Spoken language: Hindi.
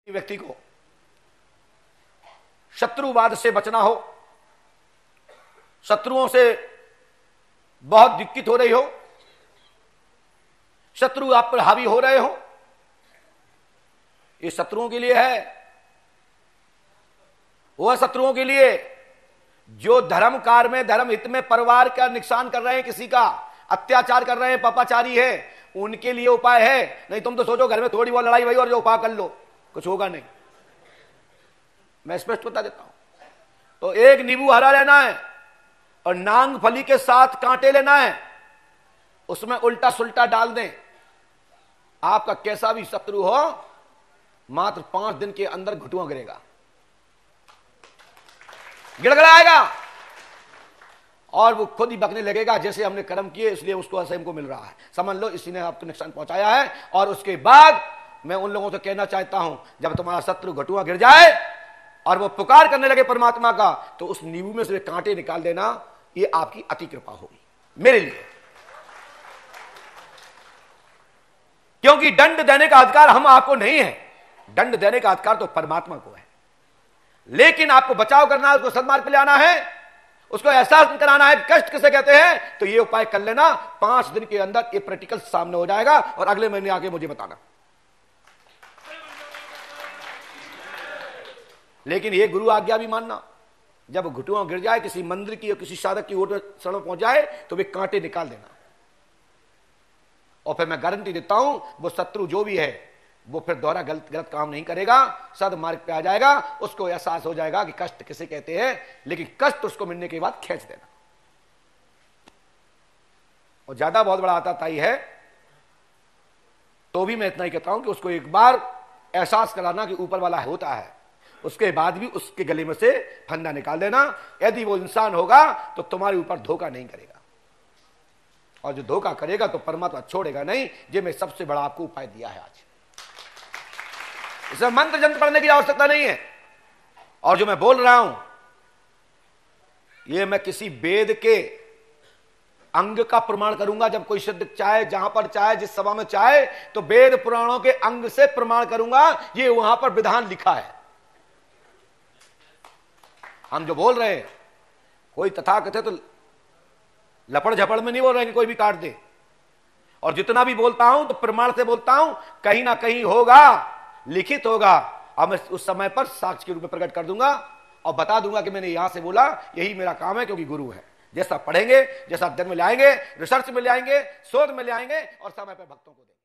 व्यक्ति को शत्रुवाद से बचना हो, शत्रुओं से बहुत दिक्कत हो रही हो, शत्रु आप पर हावी हो रहे हो, ये शत्रुओं के लिए है। वह शत्रुओं के लिए जो धर्म कार्य में, धर्म हित में परिवार का नुकसान कर रहे हैं, किसी का अत्याचार कर रहे हैं, पापाचारी है, उनके लिए उपाय है। नहीं तुम तो सोचो घर में थोड़ी बहुत लड़ाई हुई और जो उपाय कर लो, कुछ होगा नहीं। मैं स्पष्ट बता देता हूं। तो एक नींबू हरा लेना है और नांग फली के साथ कांटे लेना है, उसमें उल्टा सुल्टा डाल दें। आपका कैसा भी शत्रु हो, मात्र 5 दिन के अंदर घुटुआ गिरेगा, गिड़गड़ाएगा और वो खुद ही बकने लगेगा जैसे हमने कर्म किए इसलिए उसको ऐसे हमको मिल रहा है। समझ लो इसी ने आपको नुकसान पहुंचाया है। और उसके बाद मैं उन लोगों से कहना चाहता हूं, जब तुम्हारा शत्रु घटुआ गिर जाए और वो पुकार करने लगे परमात्मा का, तो उस नींबू में से कांटे निकाल देना। ये आपकी अति कृपा होगी मेरे लिए, क्योंकि दंड देने का अधिकार हम आपको नहीं है, दंड देने का अधिकार तो परमात्मा को है। लेकिन आपको बचाव करना है, उसको सन्मार्ग पे ले आना है, उसको एहसास कराना है कष्ट किसे कहते हैं। तो ये उपाय कर लेना, 5 दिन के अंदर ये प्रैक्टिकल सामने हो जाएगा और अगले महीने आके मुझे बताना। लेकिन ये गुरु आज्ञा भी मानना, जब घुटुआ गिर जाए किसी मंदिर की या किसी साधक की ओर शरण पहुंच जाए तो वे कांटे निकाल देना। और फिर मैं गारंटी देता हूं वो शत्रु जो भी है वो फिर दोहरा गलत काम नहीं करेगा, सदमार्ग पे आ जाएगा। उसको एहसास हो जाएगा कि कष्ट किसे कहते हैं, लेकिन कष्ट उसको मिलने के बाद खींच देना। और ज्यादा बहुत बड़ा आताताई है तो भी मैं इतना ही कहता हूं कि उसको एक बार एहसास कराना कि ऊपर वाला होता है, उसके बाद भी उसके गले में से फंदा निकाल देना। यदि वो इंसान होगा तो तुम्हारे ऊपर धोखा नहीं करेगा, और जो धोखा करेगा तो परमात्मा छोड़ेगा नहीं। ये मैं सबसे बड़ा आपको उपाय दिया है आज। इसमें मंत्र जंत्र पढ़ने की आवश्यकता नहीं है। और जो मैं बोल रहा हूं ये मैं किसी वेद के अंग का प्रमाण करूंगा। जब कोई सिद्ध चाहे, जहां पर चाहे, जिस सभा में चाहे, तो वेद पुराणों के अंग से प्रमाण करूंगा। ये वहां पर विधान लिखा है। हम जो बोल रहे हैं कोई तथाकथित तो लपड़ झपड़ में नहीं बोल रहे हैं कि कोई भी काट दे। और जितना भी बोलता हूं तो प्रमाण से बोलता हूं, कहीं ना कहीं होगा, लिखित होगा, और मैं उस समय पर साक्ष्य के रूप में प्रकट कर दूंगा और बता दूंगा कि मैंने यहां से बोला, यही मेरा काम है, क्योंकि गुरु है। जैसा पढ़ेंगे, जैसा अध्ययन में ले आएंगे, रिसर्च में ले आएंगे, शोध में ले आएंगे और समय पर भक्तों को देंगे।